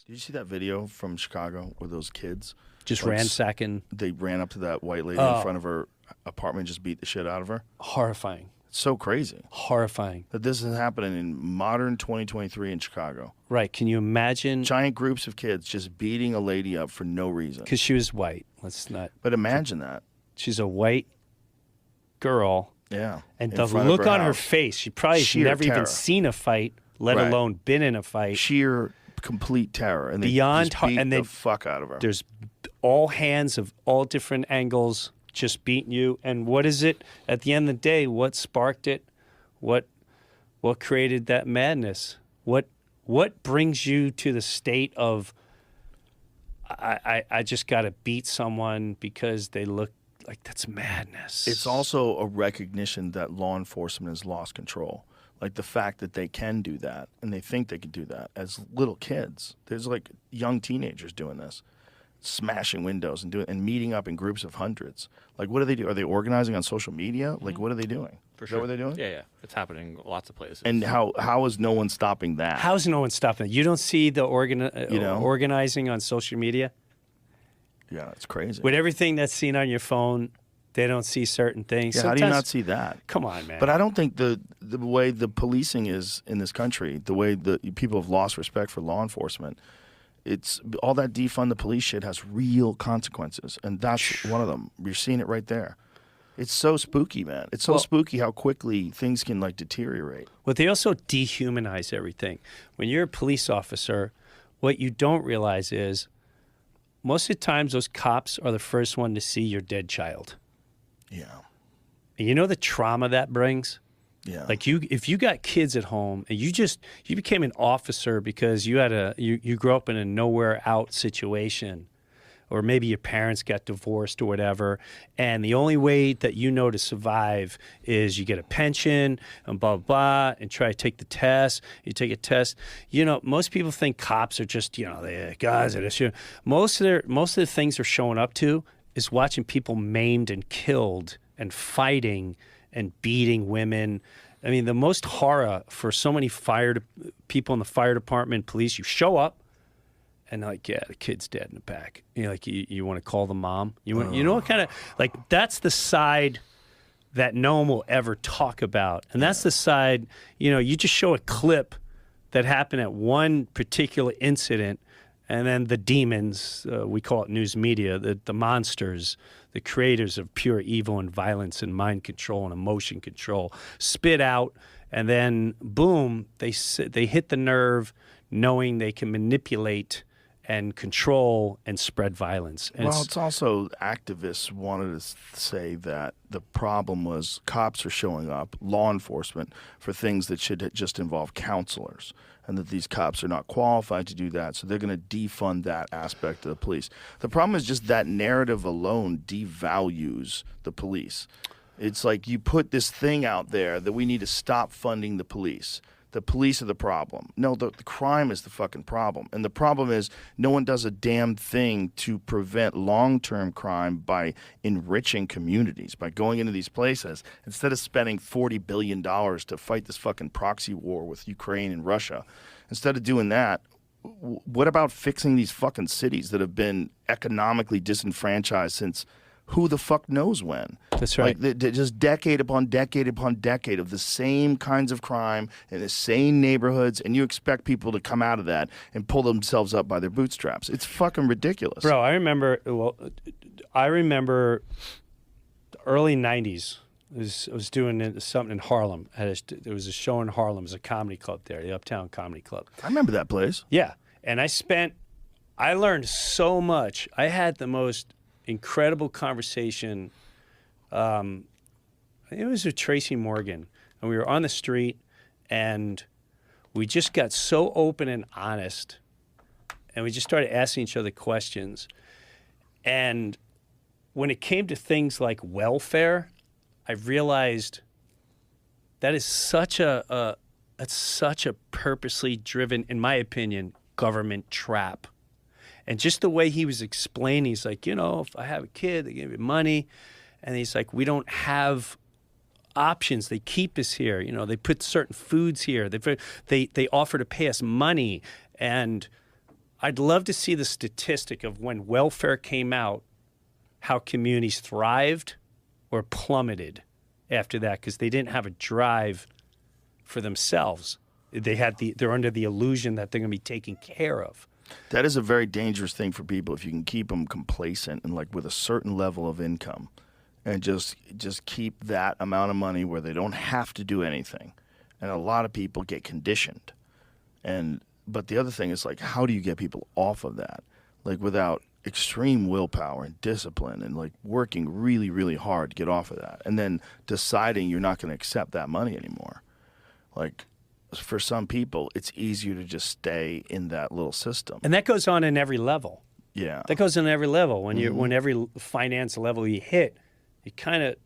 Did you see that video from Chicago where those kids Just ransacking. They ran up to that white lady in front of her apartment and just beat the shit out of her? Horrifying. It's so crazy. Horrifying. That this is happening in modern 2023 in Chicago. Right. Can you imagine? Giant groups of kids just beating a lady up for no reason. Because she was white. Let's not. But imagine that. She's a white girl. Yeah. And the look on her face, she probably has never even seen a fight, let alone been in a fight. Sheer complete terror. And beyond they beat the fuck out of her. There's all hands of all different angles just beating you. And what is it? At the end of the day, what sparked it? What created that madness? What brings you to the state of I just got to beat someone because they look like that's madness? It's also a recognition that law enforcement has lost control. Like the fact that they can do that and they think they can do that as little kids. There's like young teenagers doing this, smashing windows and meeting up in groups of hundreds. Like, what do they do? Are they organizing on social media? Like, what are they doing? For Is sure. that what they're doing? Yeah. It's happening in lots of places. And how is no one stopping that? How is no one stopping it? You don't see the organizing on social media? Yeah, it's crazy. With everything that's seen on your phone, they don't see certain things. Yeah, how do you not see that? Come on, man. But I don't think the way the policing is in this country, the way the people have lost respect for law enforcement, it's all that defund the police shit has real consequences, and that's one of them. You're seeing it right there. It's so spooky, man. It's so spooky how quickly things can like deteriorate. Well, they also dehumanize everything. When you're a police officer, what you don't realize is most of the times those cops are the first one to see your dead child. Yeah. And you know the trauma that brings? Yeah. Like if you got kids at home and you became an officer because you grew up in a nowhere out situation, or maybe your parents got divorced or whatever, and the only way that you know to survive is you get a pension and blah, blah, blah, and try to take the test. You take a test. You know, most people think cops are just, the guys that are, most of the things they're showing up to is watching people maimed and killed and fighting and beating women. I mean, the most horror for so many people in the fire department, police, you show up and like, yeah, the kid's dead in the back. You want to call the mom? You know what kind of, like, that's the side that no one will ever talk about. And that's the side, you just show a clip that happened at one particular incident, and then the demons, we call it news media, the monsters, the creators of pure evil and violence and mind control and emotion control, spit out, and then boom, they hit the nerve, knowing they can manipulate and control and spread violence. And it's also activists wanted to say that the problem was cops are showing up, law enforcement, for things that should just involve counselors, and that these cops are not qualified to do that, so they're going to defund that aspect of the police. The problem is just that narrative alone devalues the police. It's like you put this thing out there that we need to stop funding the police. The police are the problem. No, the crime is the fucking problem. And the problem is no one does a damn thing to prevent long-term crime by enriching communities, by going into these places. Instead of spending $40 billion to fight this fucking proxy war with Ukraine and Russia, instead of doing that, what about fixing these fucking cities that have been economically disenfranchised since who the fuck knows when? That's right. Like just decade upon decade upon decade of the same kinds of crime in the same neighborhoods, and you expect people to come out of that and pull themselves up by their bootstraps. It's fucking ridiculous. Bro, I remember the early 90s. I was doing something in Harlem. There was a show in Harlem. It was a comedy club there, the Uptown Comedy Club. I remember that place. Yeah. And I learned so much. I had the most incredible conversation. I think it was with Tracy Morgan, and we were on the street, and we just got so open and honest, and we just started asking each other questions. And when it came to things like welfare, I realized that is such a purposely driven, in my opinion, government trap. And just the way he was explaining, he's like, if I have a kid, they give me money. And he's like, we don't have options. They keep us here. They put certain foods here. They offer to pay us money. And I'd love to see the statistic of when welfare came out, how communities thrived or plummeted after that because they didn't have a drive for themselves. They're under the illusion that they're going to be taken care of. That is a very dangerous thing for people if you can keep them complacent and like with a certain level of income and just keep that amount of money where they don't have to do anything. And a lot of people get conditioned. But the other thing is like, how do you get people off of that? Like without extreme willpower and discipline and like working really, really hard to get off of that. And then deciding you're not going to accept that money anymore. Like for some people, it's easier to just stay in that little system. And that goes on in every level. Yeah. That goes on every level. When every finance level you hit, you kind of,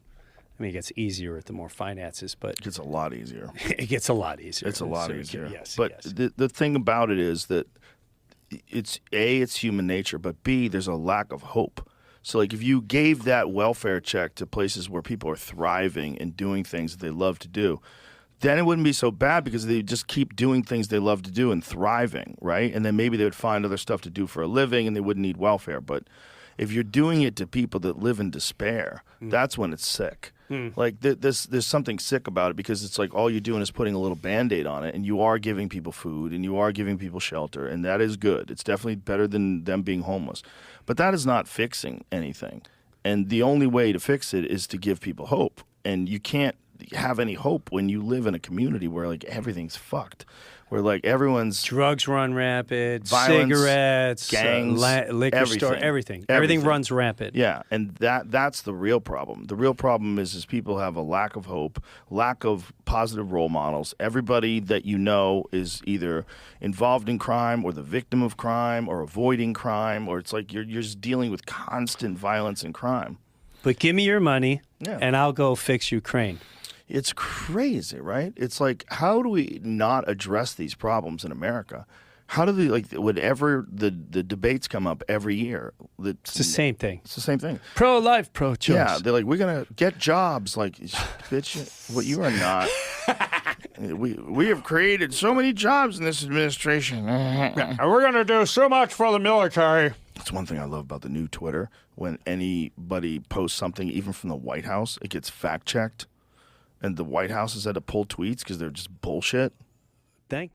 I mean, it gets easier with the more finances, but It gets a lot easier. it gets a lot easier. It's a lot So easier. Yes, But yes. the thing about it is that it's human nature, but B, there's a lack of hope. So like if you gave that welfare check to places where people are thriving and doing things that they love to do, then it wouldn't be so bad because they just keep doing things they love to do and thriving, right? And then maybe they would find other stuff to do for a living and they wouldn't need welfare. But if you're doing it to people that live in despair, that's when it's sick. Like there's something sick about it because it's like all you're doing is putting a little Band-Aid on it and you are giving people food and you are giving people shelter and that is good. It's definitely better than them being homeless. But that is not fixing anything. And the only way to fix it is to give people hope. And you can't have any hope when you live in a community where like everything's fucked. Where like everyone's Drugs run rampant, Violence, cigarettes, gangs, liquor store, everything. Everything runs rampant. Yeah, and that's the real problem. The real problem is people have a lack of hope, lack of positive role models. Everybody that you know is either involved in crime or the victim of crime or avoiding crime, or it's like you're just dealing with constant violence and crime. But give me your money, Yeah. and I'll go fix Ukraine. It's crazy, right? It's like, how do we not address these problems in America? How do they, like, whenever the debates come up every year? It's the same thing. It's the same thing. Pro-life, pro-choice. Yeah, they're like, we're going to get jobs. Like, bitch, what you are not. We have created so many jobs in this administration. And we're going to do so much for the military. That's one thing I love about the new Twitter. When anybody posts something, even from the White House, it gets fact-checked. And the White House has had to pull tweets because they're just bullshit. Thank